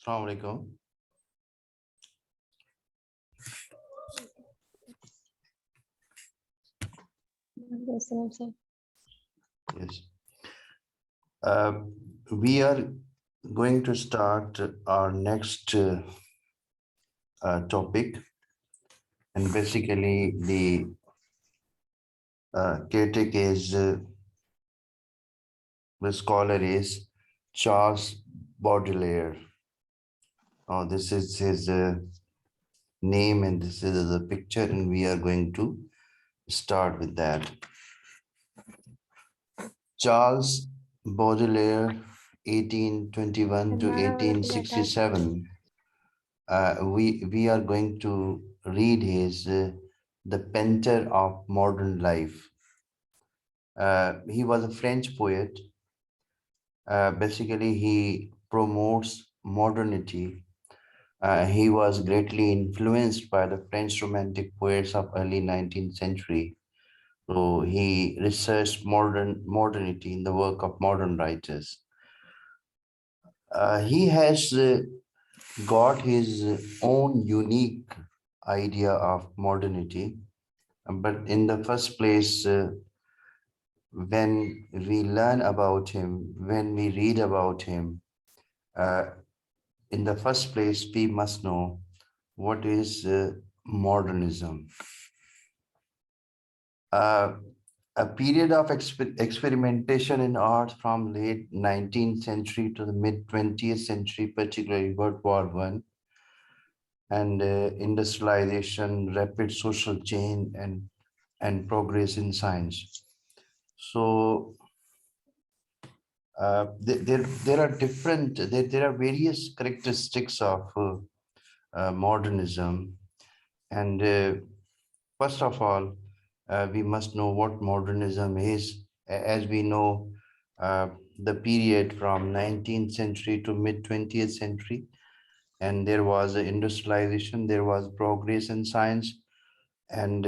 Assalamu alaikum. Yes. We are going to start our next topic, and basically the critic is the scholar is Charles Baudelaire. This is his name, and this is the picture, and we are going to start with that. Charles Baudelaire, 1821 to 1867. We are going to read his The Painter of Modern Life. He was a French poet. Basically, he promotes modernity. He was greatly influenced by the French Romantic poets of early 19th century. So he researched modernity in the work of modern writers. He has got his own unique idea of modernity. But in the first place, when we learn about him, when we read about him, uh, in the first place, we must know what is modernism. A period of experimentation in art from late 19th century to the mid 20th century, particularly World War I, and industrialization, rapid social change, and progress in science. So there are there are various characteristics of modernism. And first of all, we must know what modernism is. As we know, the period from 19th century to mid 20th century, and there was industrialization, there was progress in science, and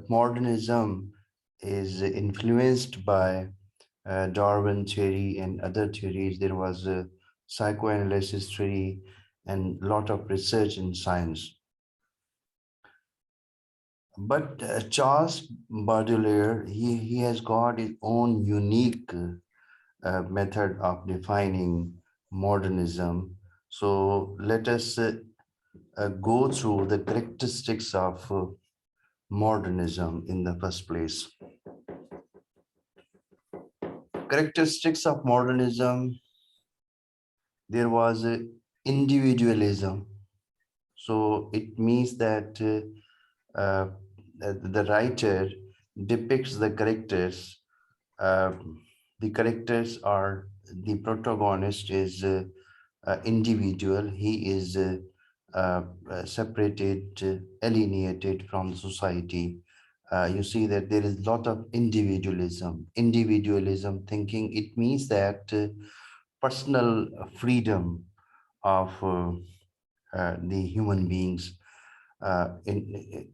modernism is influenced by Darwin theory and other theories. There was a psychoanalysis theory and a lot of research in science. But Charles Baudelaire, he has got his own unique method of defining modernism. So let us go through the characteristics of modernism in the first place. Characteristics of modernism: there was individualism. So it means that the writer depicts the characters. Uh, the characters are, the protagonist is individual. He is separated, alienated from the society. You see that there is a lot of individualism thinking. It means that personal freedom of the human beings.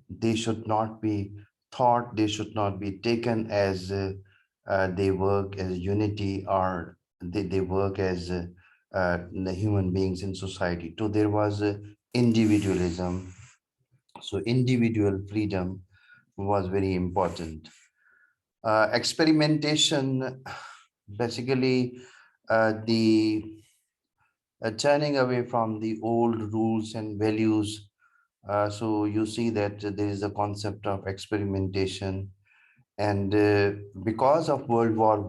They should not be thought, they should not be taken as they work as unity, or they work as the human beings in society. So there was individualism. So individual freedom was very important. Experimentation, basically the turning away from the old rules and values. So you see that there is a concept of experimentation. And because of World War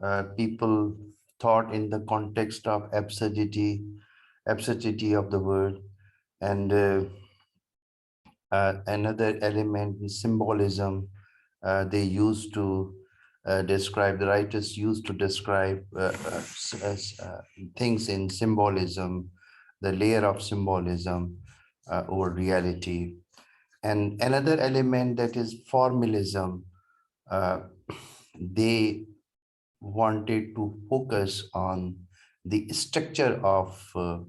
I, people thought in the context of absurdity of the world. And another element in symbolism, they used to the writers used to describe things in symbolism, the layer of symbolism over reality. And another element, that is formalism. Uh, they wanted to focus on the structure of uh,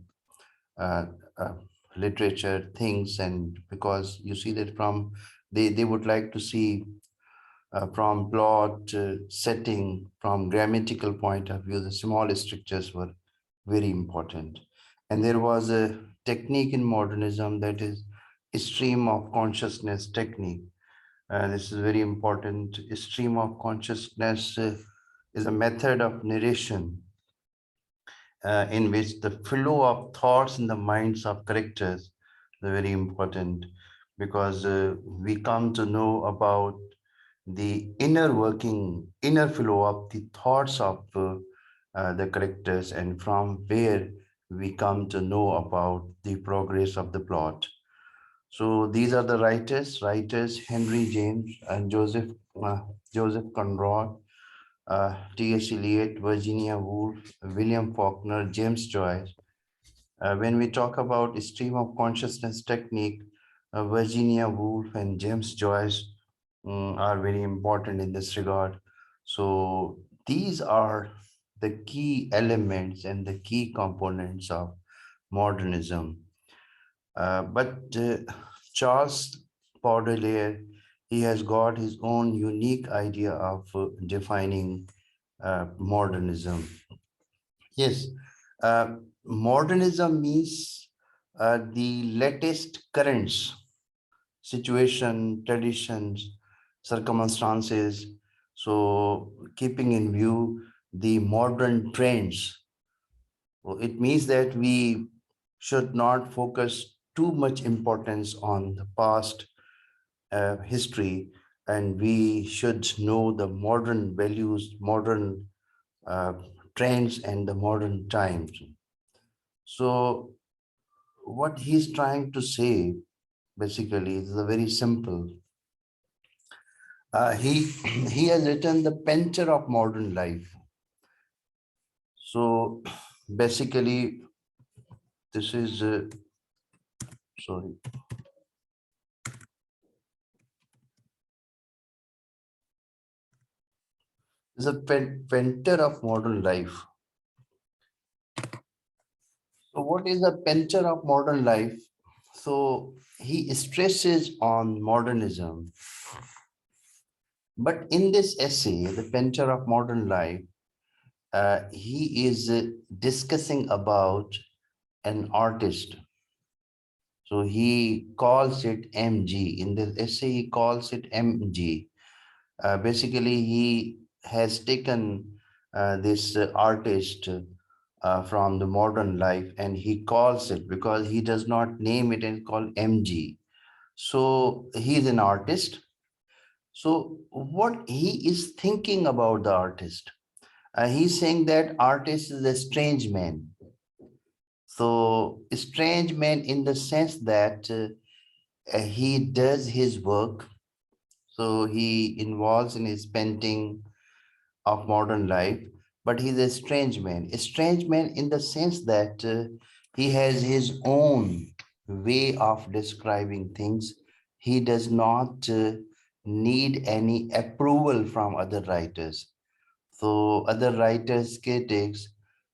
uh, literature things, and because you see that from they would like to see from plot, setting, from grammatical point of view, the small structures were very important. And there was a technique in modernism, that is stream of consciousness technique. This is very important. Stream of consciousness is a method of narration in which the flow of thoughts in the minds of characters is very important, because we come to know about the inner working, inner flow of the thoughts of the characters, and from where we come to know about the progress of the plot. So these are the writers Henry James and Joseph Conrad, T.S. Eliot, Virginia Woolf, William Faulkner, James Joyce. When we talk about stream of consciousness technique, Virginia Woolf and James Joyce are very important in this regard. So these are the key elements and the key components of modernism. But Charles Baudelaire, he has got his own unique idea of defining modernism. Yes, modernism means the latest currents, situation, traditions, circumstances. So, keeping in view the modern trends, well, it means that we should not focus too much importance on the past history, and we should know the modern values, modern uh, trends, and the modern times. So, what he's trying to say basically is very simple. He he has written the painter of modern life. So basically, this is sorry, is a painter of modern life. So what is a painter of modern life? So he stresses on modernism, but in this essay, the painter of modern life, he is discussing about an artist. So he calls it MG. In the essay, he calls it MG. Basically, he has taken this artist from the modern life, and he calls it, because he does not name it, and call MG. So he is an artist. So what he is thinking about the artist, he's saying that artist is a strange man. So a strange man in the sense that he does his work. So he involves in his painting of modern life, but he's a strange man. A strange man in the sense that he has his own way of describing things. He does not need any approval from other writers. So other writers, critics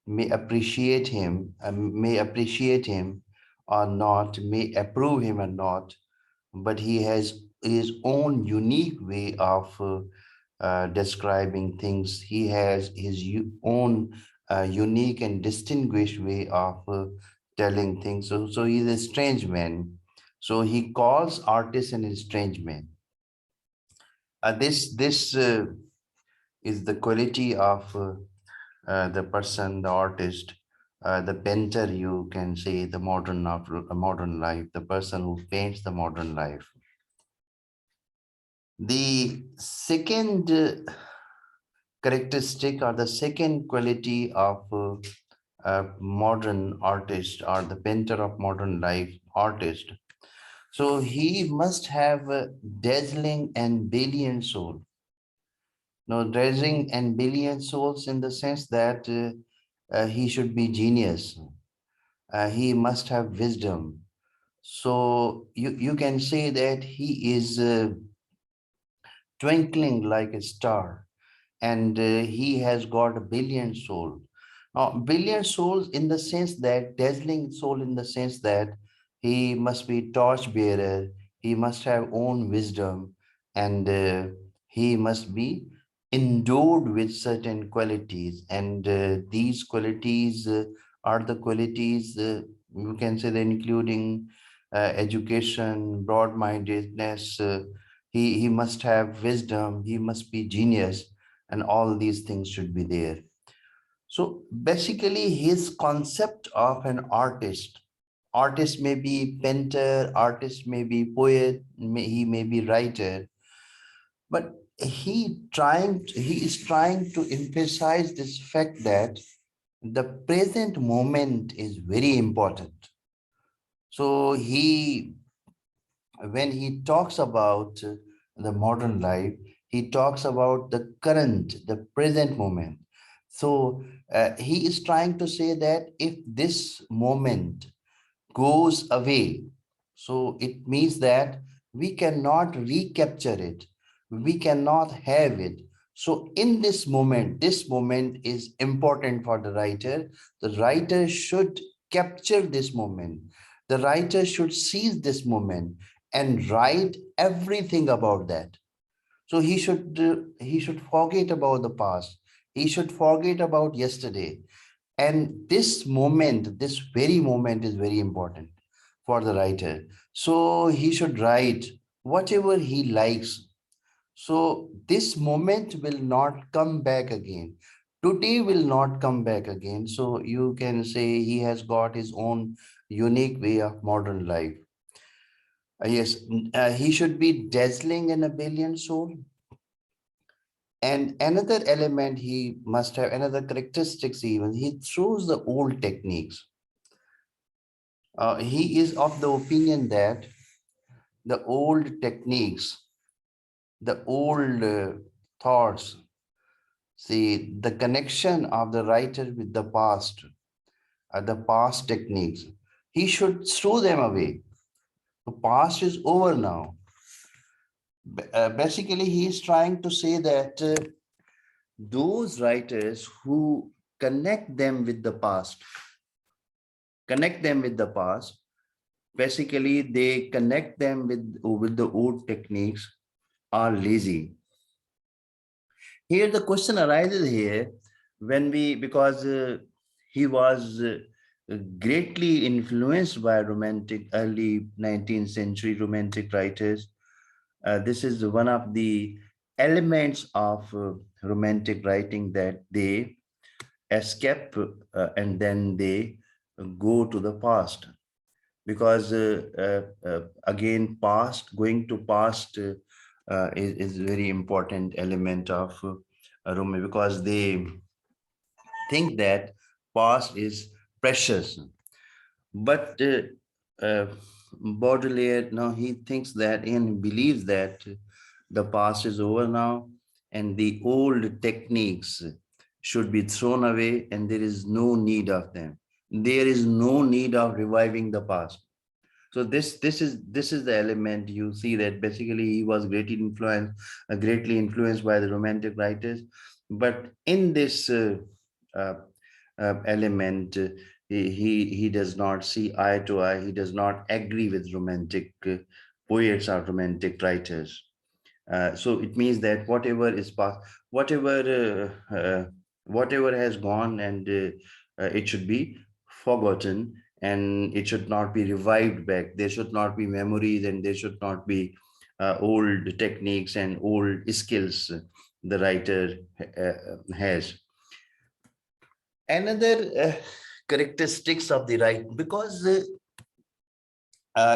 may appreciate him or not, may approve him or not, but he has his own unique way of describing things. He has his own unique and distinguished way of telling things. So he's a strange man. So he calls artists a strange man. This is the quality of the person, the artist, the painter. You can say the modern life, the person who paints the modern life. The second characteristic, or the second quality of modern artist, or the painter of modern life artist. So he must have a dazzling and brilliant soul. Now, dazzling and brilliant souls in the sense that he should be genius. He must have wisdom. So you can say that he is twinkling like a star, and he has got a brilliant soul. Now, brilliant souls in the sense that, dazzling soul in the sense that he must be torch bearer, he must have own wisdom, and he must be endowed with certain qualities, and these qualities are the qualities, you can say, that including education, broad-mindedness. He must have wisdom, he must be genius, and all these things should be there. So basically, his concept of an artist may be painter, artist may be poet, he may be writer, but he is trying to emphasize this fact that the present moment is very important. So when he talks about the modern life, he talks about the present moment. So he is trying to say that if this moment goes away, so it means that we cannot recapture it, we cannot have it. So in this moment is important for the writer. The writer should capture this moment, the writer should seize this moment and write everything about that. So he should forget about the past, he should forget about yesterday, and this moment, this very moment is very important for the writer. So he should write whatever he likes. So this moment will not come back again. Today will not come back again. So you can say he has got his own unique way of modern life. Yes, he should be dazzling in a billion soul. And another element he must have, another characteristics even, he throws the old techniques. He is of the opinion that the old techniques, the old thoughts, see the connection of the writer with the past techniques, he should throw them away. The past is over now. Basically, he is trying to say that those writers who connect them with the past, connect them with the past, basically they connect them with the old techniques, are lazy. Here the question arises here, when we, because he was greatly influenced by romantic, early 19th century romantic writers. This is one of the elements of romantic writing, that they escape and then they go to the past, because again, past, going to past is very important element of Rumi, because they think that past is precious. But Baudelaire, no, he thinks that and believes that the past is over now, and the old techniques should be thrown away, and there is no need of them. There is no need of reviving the past. So this is the element. You see that basically he was greatly influenced by the romantic writers, but in this uh, element, he does not see eye to eye, he does not agree with romantic poets or romantic writers. So it means that whatever is past, whatever has gone, and it should be forgotten, and it should not be revived back. There should not be memories, and there should not be old techniques and old skills the writer has. Another characteristics of the writer, because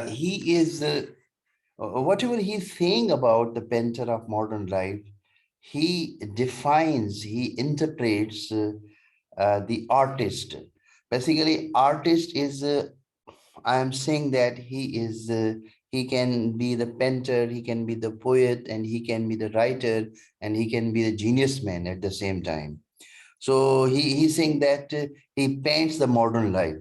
he is whatever he's saying about the painter of modern life, he defines, he interprets the artist. Basically, artist is, I am saying that he can be the painter, he can be the poet, and he can be the writer, and he can be the genius man at the same time. So he's saying that he paints the modern life.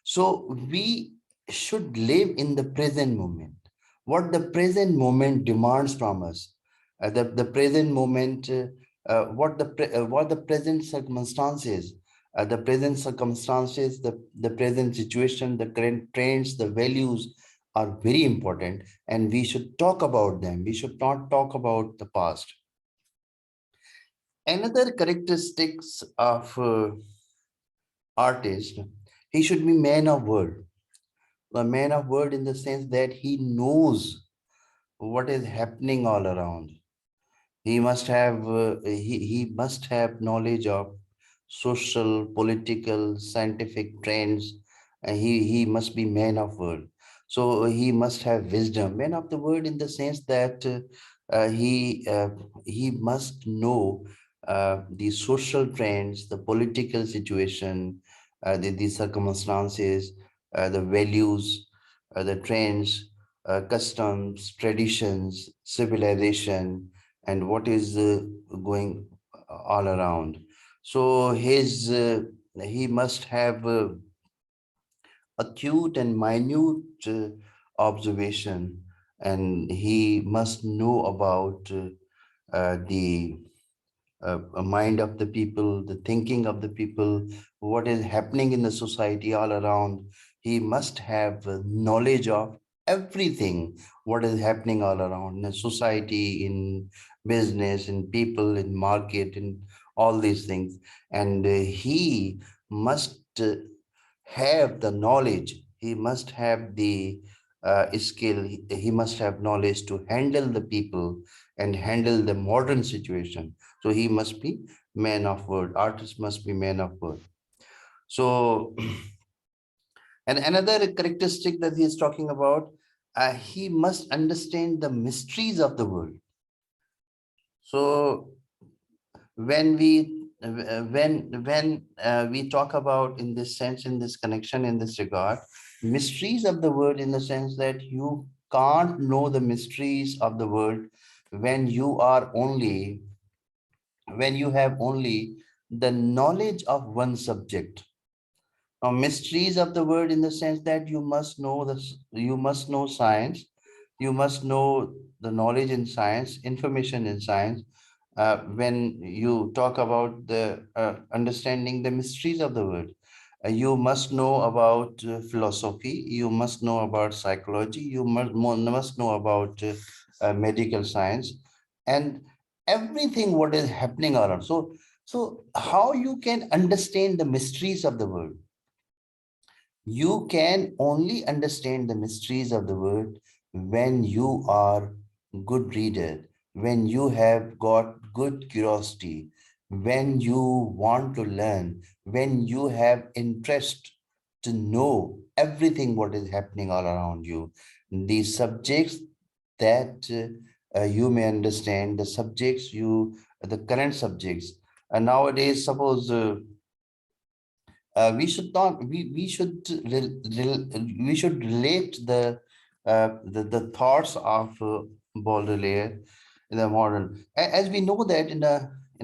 So we should live in the present moment. What the present moment demands from us, the present moment, what the present circumstances, the present situation, the current trends, the values are very important, and we should talk about them. We should not talk about the past. Another characteristics of artist, He should be man of word. A man of word in the sense that he knows what is happening all around. He must have knowledge of social, political, scientific trends. He must be man of word. So he must have wisdom. Man of the word in the sense that uh, he uh, he must know the social trends, the political situation, the circumstances, the values, the trends, customs, traditions, civilization, and what is going all around. So he must have acute and minute observation, and he must know about the mind of the people, the thinking of the people, what is happening in the society all around. He must have knowledge of everything, what is happening all around in the society, in business, in people, in market, in all these things. And he must have the knowledge, he must have the skill, he must have knowledge to handle the people and handle the modern situation. So he must be man of word. Artist must be man of word. So, and another characteristic that he is talking about, he must understand the mysteries of the world. So when we talk about in this sense, in this connection, in this regard, mysteries of the world, in the sense that you can't know the mysteries of the world when you are only when you have only the knowledge of one subject. Now, mysteries of the word in the sense that you must know this, you must know science, you must know the knowledge in science, information in science. When you talk about the understanding the mysteries of the word, you must know about philosophy, you must know about psychology, you must know about medical science, and everything what is happening around. So how you can understand the mysteries of the world? You can only understand the mysteries of the word when you are good reader, when you have got good curiosity, when you want to learn, when you have interest to know everything what is happening all around you. The subjects that you may understand, the subjects the current subjects. And nowadays, suppose we should we should relate the thoughts of Baudelaire in the modern, as we know that in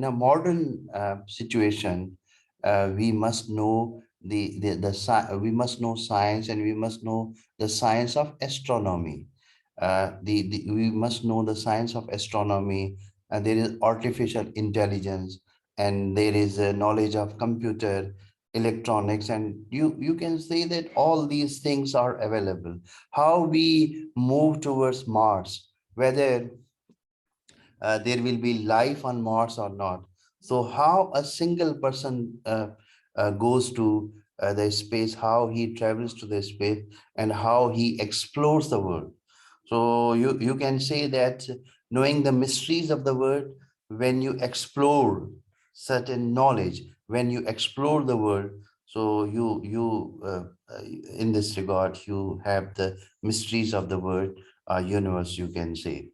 a modern situation, we must know we must know science, and we must know the science of astronomy. We must know the science of astronomy, and there is artificial intelligence, and there is a knowledge of computer, electronics, and you can say that all these things are available. How we move towards Mars, whether there will be life on Mars or not. So how a single person goes to the space, how he travels to the space, and how he explores the world. So you can say that knowing the mysteries of the world, when you explore certain knowledge, when you explore the world, so in this regard, you have the mysteries of the world universe, you can say.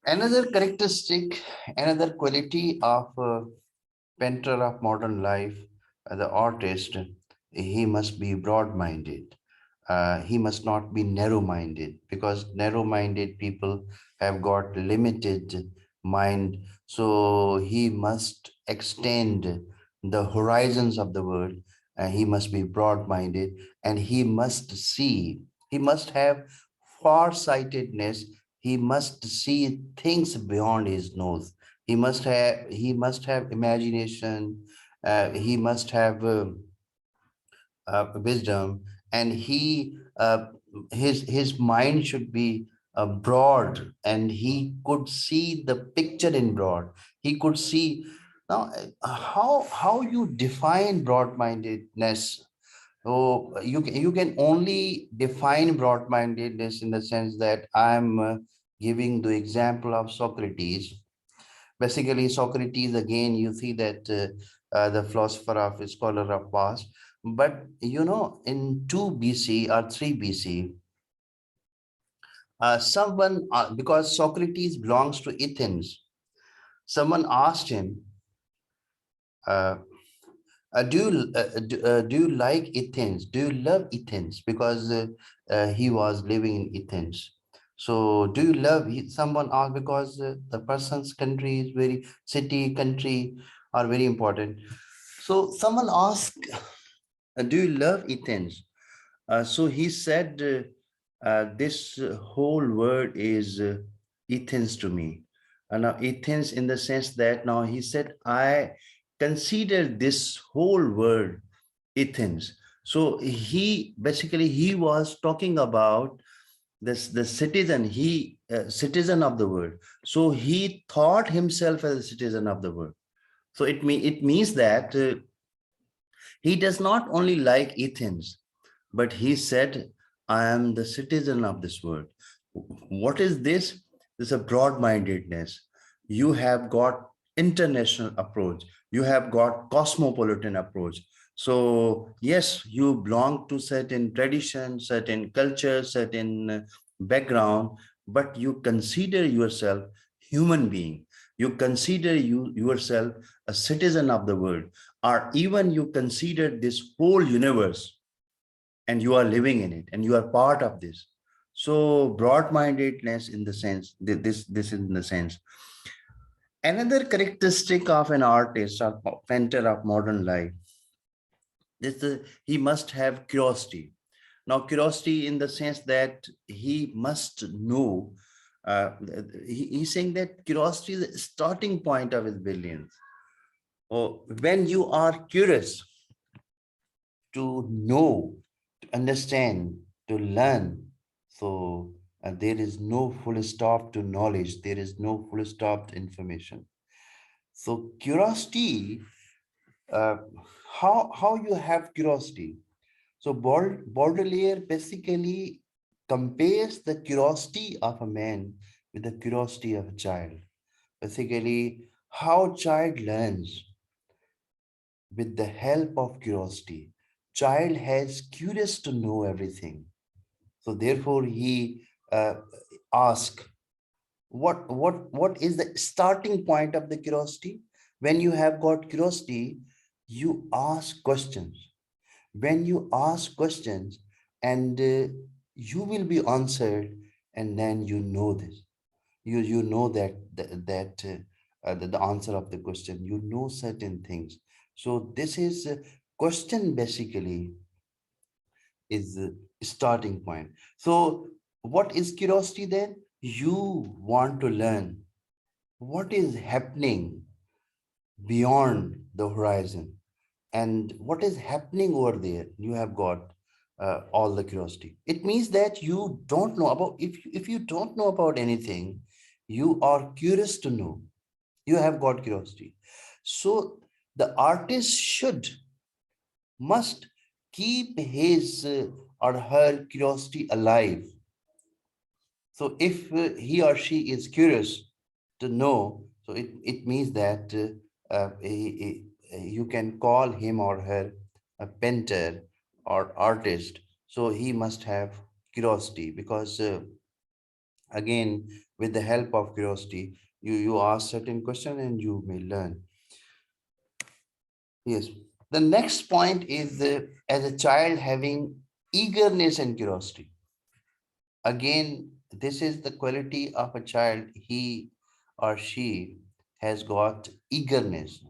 Another characteristic, another quality of painter of modern life, the artist, he must be broad-minded. He must not be narrow-minded, because narrow-minded people have got limited mind. So he must extend the horizons of the world. He must be broad-minded, and he must see. He must have far-sightedness. He must see things beyond his nose. He must have imagination. He must have wisdom, and his mind should be broad, and he could see the picture in broad. He could see. Now, how you define broad-mindedness? So you can only define broad-mindedness in the sense that I'm giving the example of Socrates. Basically, Socrates, again, you see that the philosopher of scholar of past. But in 2 BC or 3 BC, someone, because Socrates belongs to Athens, someone asked him, uh, do you like Athens? Do you love Athens? Because he was living in Athens. So do you love, someone asked, because the person's country is very, city, country are very important. So someone asked, do you love Athens? So he said, this whole word is Athens to me. And now Athens in the sense that now he said, I consider this whole word Athens. So he was talking about this the citizen, citizen of the world. So he thought himself as a citizen of the world. So it means that he does not only like Athens, but he said, I am the citizen of this world. What is this? This is a broad-mindedness. You have got international approach. You have got cosmopolitan approach. So yes, you belong to certain tradition, certain culture, certain background, but you consider yourself human being. You consider yourself a citizen of the world, or even you consider this whole universe, and you are living in it and you are part of this. So broad-mindedness in the sense, this is in the sense. Another characteristic of an artist or painter of modern life, he must have curiosity. Now curiosity in the sense that he must know, he's saying that curiosity is the starting point of his brilliance. Oh, when you are curious to know, to understand, to learn. So there is no full stop to knowledge. There is no full stop to information. So curiosity, uh, how you have curiosity? So Baudelaire basically compares the curiosity of a man with the curiosity of a child. Basically, how child learns with the help of curiosity. Child has curious to know everything. So therefore he ask, what is the starting point of the curiosity? When you have got curiosity, you ask questions. When you ask questions, and you will be answered, and then you know this. You know the answer of the question. You know certain things. So this is question basically is starting point. So what is curiosity then? You want to learn what is happening beyond the horizon, and what is happening over there. You have got all the curiosity. It means that you don't know about, if you don't know about anything, you are curious to know. You have got curiosity. So the artist must keep his or her curiosity alive. So if he or she is curious to know, so it means that you can call him or her a painter or artist. So he must have curiosity, because again, with the help of curiosity, you ask certain question and you may learn. Yes. The next point is as a child having eagerness and curiosity. Again, this is the quality of a child. He or she has got eagerness.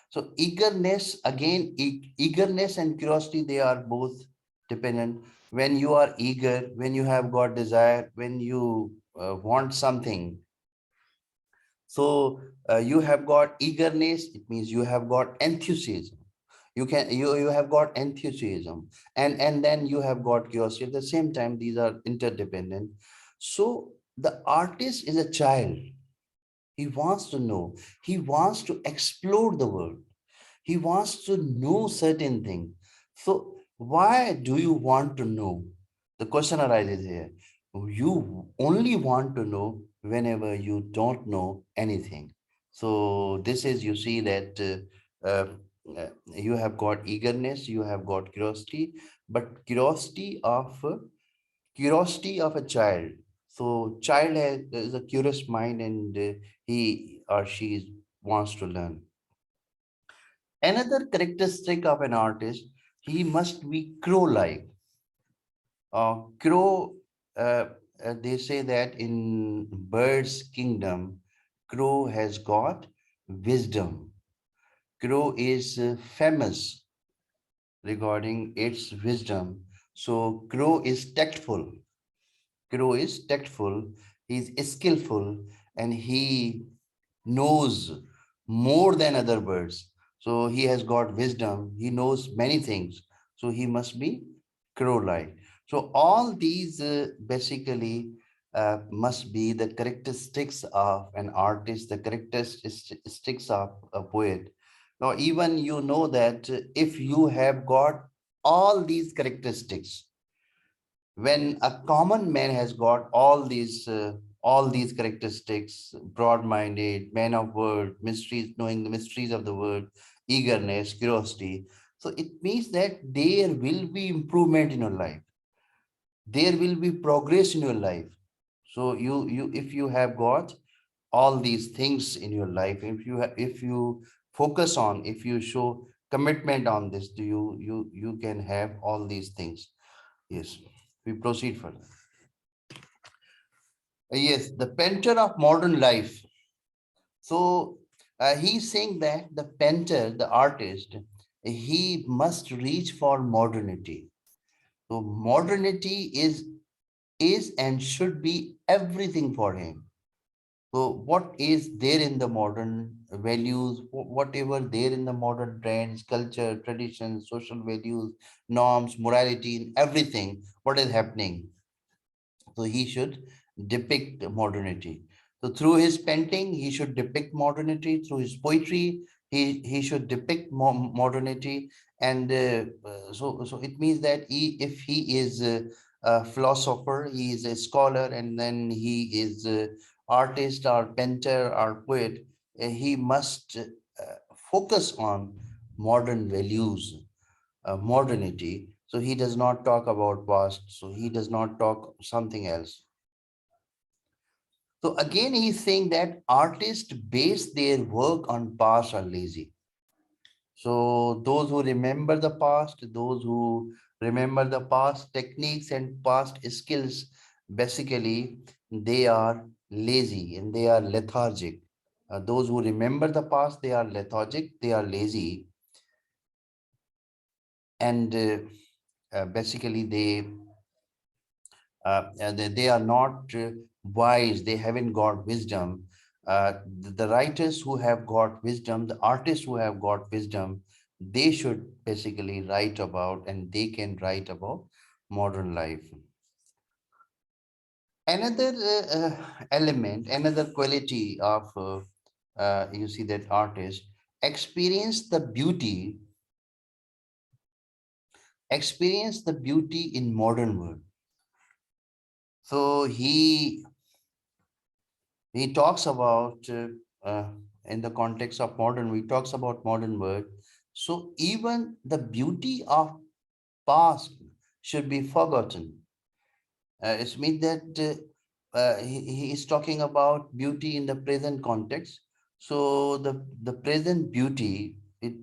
So eagerness, again, eagerness and curiosity, they are both dependent. When you are eager, when you have got desire, when you want something, so you have got eagerness, it means you have got enthusiasm. You have got enthusiasm, and then you have got curiosity. At the same time, these are interdependent. So the artist is a child. He wants to know. He wants to explore the world. He wants to know certain things. So why do you want to know? The question arises here. You only want to know whenever you don't know anything. So this is, you see that you have got eagerness, you have got curiosity, but curiosity of a child. So child is a curious mind, and he or she wants to learn. Another characteristic of an artist, he must be crow-like. Crow, they say that in bird's kingdom, crow has got wisdom. Crow is famous regarding its wisdom. So crow is tactful. Crow is tactful. He is skillful, and he knows more than other birds. So he has got wisdom. He knows many things. So he must be crow-like. So all these basically must be the characteristics of an artist, the characteristics of a poet. Now, even you know that if you have got all these characteristics, when a common man has got all these characteristics, broad-minded, man of word, mysteries, knowing the mysteries of the word, eagerness, curiosity, so it means that there will be improvement in your life, there will be progress in your life. So you if you have got all these things in your life, if you focus on, if you show commitment on this, do you can have all these things. Yes, we proceed further. Yes, the painter of modern life. So he's saying that the painter, the artist, he must reach for modernity. So modernity is and should be everything for him. So what is there in the modern values, whatever there in the modern trends, culture, traditions, social values, norms, morality, everything, what is happening, so he should depict modernity. So through his painting, he should depict modernity. Through his poetry, he should depict modernity. And so it means that if he is a philosopher, he is a scholar, and then he is a artist or painter or poet, he must focus on modern values, modernity. So he does not talk about past. So he does not talk something else. So again, he's saying that artists base their work on past are lazy. So those who remember the past, those who remember the past techniques and past skills, basically they are lazy and they are lethargic. Those who remember the past, they are lethargic, they are lazy, and basically they are not wise, they haven't got wisdom. The writers who have got wisdom, the artists who have got wisdom, they should basically write about, and they can write about modern life. Another element, another quality of you see that artist experience the beauty, experience the beauty in modern world. So he talks about in the context of modern, we talks about modern world. So even the beauty of past should be forgotten. It means that he is talking about beauty in the present context. So the present beauty,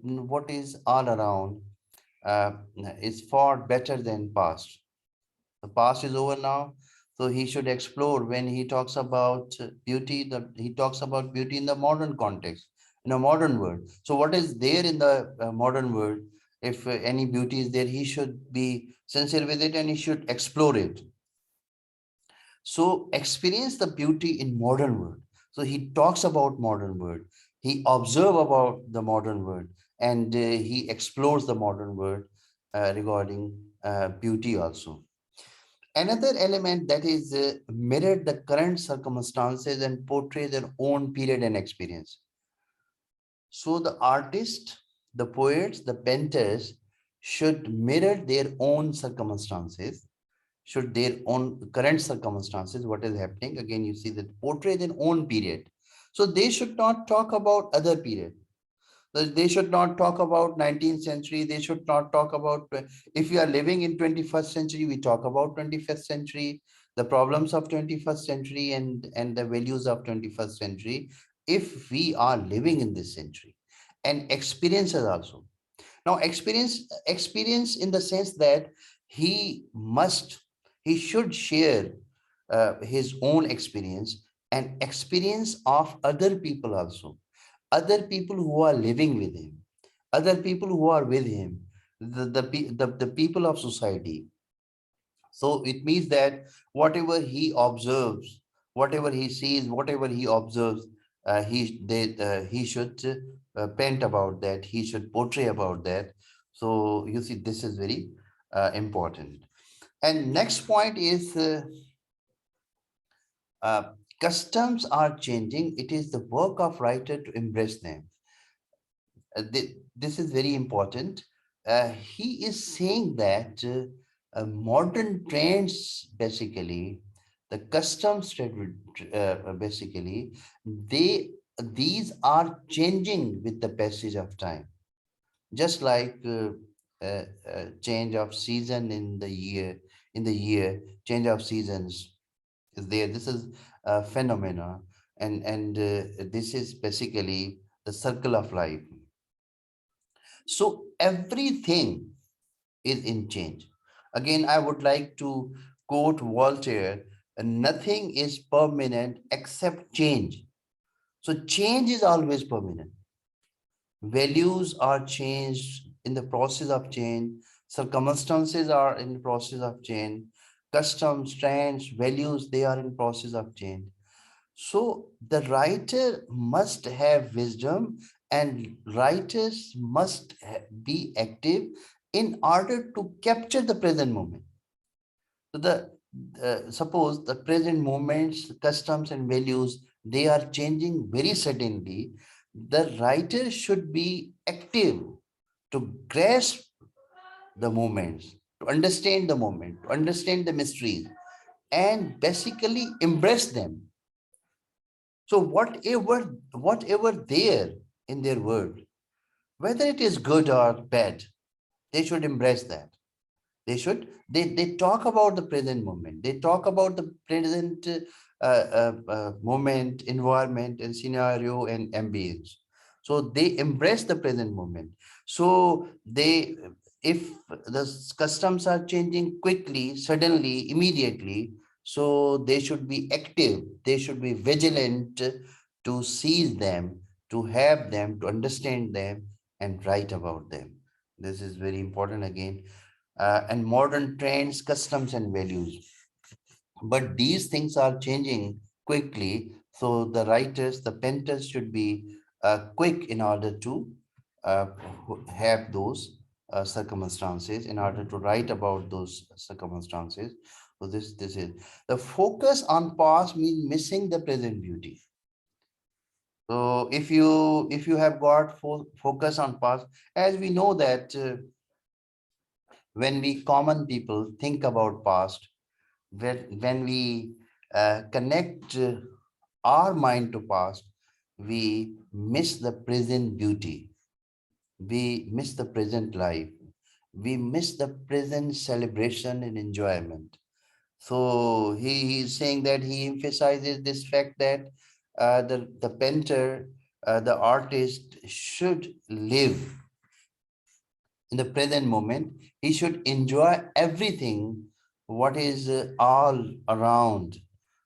what is all around, uh, is far better than past. The past is over now, so he should explore. When he talks about beauty, he talks about beauty in the modern context, in a modern world. So what is there in the modern world? If any beauty is there, he should be sincere with it, and he should explore it. So experience the beauty in modern world. So he talks about modern world, he observe about the modern world, and he explores the modern world regarding beauty also. Another element that is mirrored the current circumstances and portray their own period and experience. So the artist, the poets, the painters should mirror their own circumstances, should their own current circumstances, what is happening. Again, you see that portray their own period. So they should not talk about other period. They should not talk about 19th century. They should not talk about, if we are living in 21st century, we talk about 21st century, the problems of 21st century and the values of 21st century, if we are living in this century, and experiences also. Now, experience in the sense that he must, he should share his own experience and experience of other people also, other people who are living with him, other people who are with him, the people of society. So it means that whatever he observes, whatever he sees, whatever he observes, he should paint about that. He should portray about that. So you see, this is very important. And next point is uh, customs are changing. It is the work of writer to embrace them. This is very important. He is saying that modern trends, basically, the customs basically, they these are changing with the passage of time, just like change of season in the year, change of seasons is there. This is a phenomena, and this is basically the circle of life. So everything is in change. Again, I would like to quote Voltaire: nothing is permanent except change. So change is always permanent. Values are changed in the process of change. Circumstances are in the process of change. Customs, trends, values, they are in process of change. So the writer must have wisdom, and writers must be active in order to capture the present moment. So the suppose the present moments, customs and values, they are changing very suddenly. The writer should be active to grasp the moments, to understand the moment, to understand the mysteries, and basically embrace them. So whatever there in their world, whether it is good or bad, they should embrace that. They talk about the present moment. They talk about the present moment, environment, and scenario and ambience. So they embrace the present moment. So they, if the customs are changing quickly, suddenly, immediately, so they should be active. They should be vigilant to seize them, to have them, to understand them, and write about them. This is very important again. And modern trends, customs, and values. But these things are changing quickly. So the writers, the painters should be quick in order to uh, have those circumstances, in order to write about those circumstances. So this is the focus on past means missing the present beauty. So if you have got focus on past, as we know that when we common people think about past, when we connect our mind to past, we miss the present beauty, we miss the present life, we miss the present celebration and enjoyment. So he is saying that he emphasizes this fact that the painter, the artist should live in the present moment. He should enjoy everything what is all around.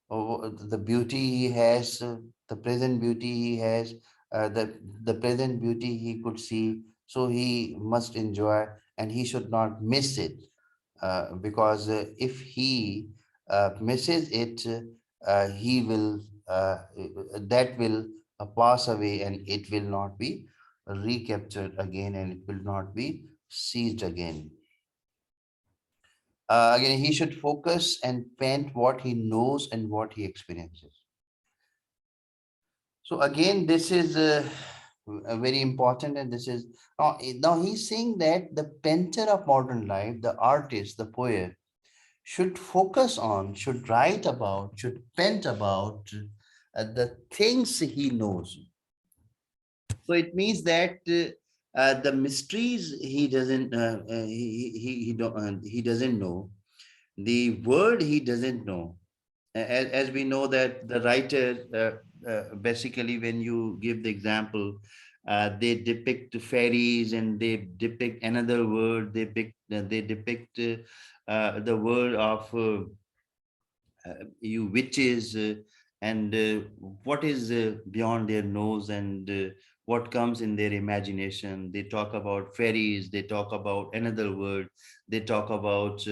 The beauty he has, the present beauty he has, the present beauty he could see. So he must enjoy, and he should not miss it, because if he misses it, he will that will pass away, and it will not be recaptured again, and it will not be seized again. Again, he should focus and paint what he knows and what he experiences. So again, this is very important, and this is now he's saying that the painter of modern life, the artist, the poet, should focus on, should write about, should paint about the things he knows. So it means that the mysteries he doesn't he doesn't know, the word he doesn't know. As we know that the writer basically, when you give the example, they depict fairies and they depict another word, they depict the word of you witches, and what is beyond their nose, and what comes in their imagination. They talk about fairies, they talk about another word, they talk about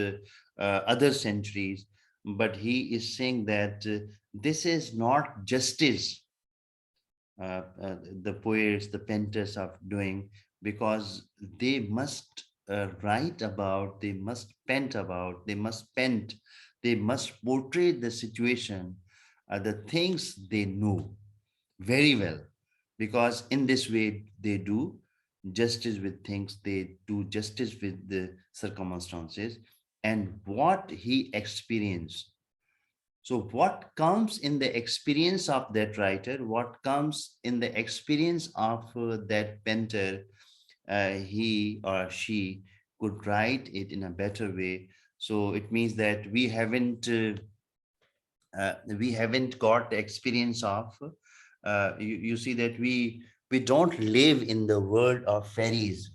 other centuries. But he is saying that this is not justice, the poets, the painters are doing, because they must write about, they must paint about, they must paint, they must portray the situation, the things they know very well, because in this way they do justice with things, they do justice with the circumstances and what he experienced. So, what comes in the experience of that writer, what comes in the experience of that painter, he or she could write it in a better way. So, it means that we haven't got the experience of. You see that we don't live in the world of fairies.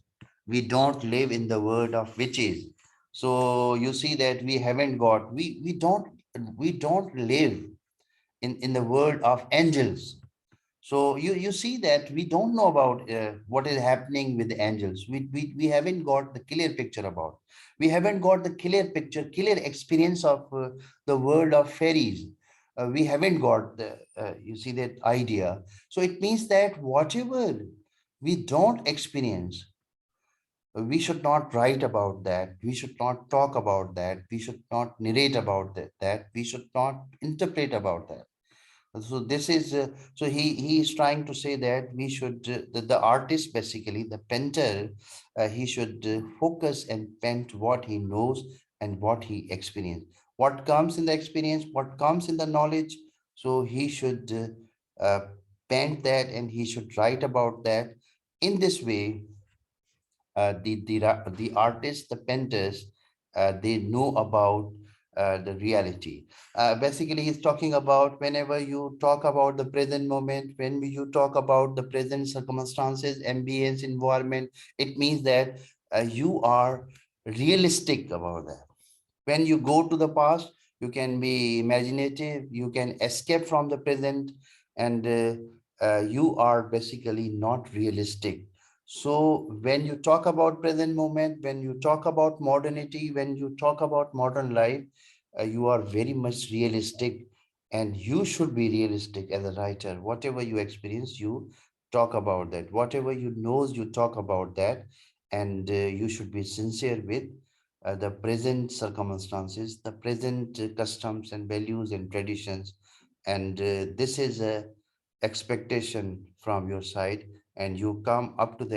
We don't live in the world of witches. So you see that we haven't got we don't live in the world of angels. So you see that we don't know about what is happening with the angels. We haven't got the clear picture about. We haven't got the clear picture, clear experience of the world of fairies. We haven't got the you see that idea. So it means that whatever we don't experience, we should not write about that. We should not talk about that. We should not narrate about that. We should not interpret about that. So this is so he is trying to say that we should the artist, basically the painter, he should focus and paint what he knows and what he experienced, what comes in the experience, what comes in the knowledge. So he should paint that and he should write about that. In this way, the artists, the painters, they know about the reality. Basically, he's talking about whenever you talk about the present moment, when you talk about the present circumstances, ambience, environment, it means that you are realistic about that. When you go to the past, you can be imaginative, you can escape from the present, and you are basically not realistic. So when you talk about present moment, when you talk about modernity, when you talk about modern life, you are very much realistic, and you should be realistic as a writer. Whatever you experience, you talk about that. Whatever you knows, you talk about that, and you should be sincere with the present circumstances, the present customs and values and traditions. And this is a expectation from your side, and you come up to the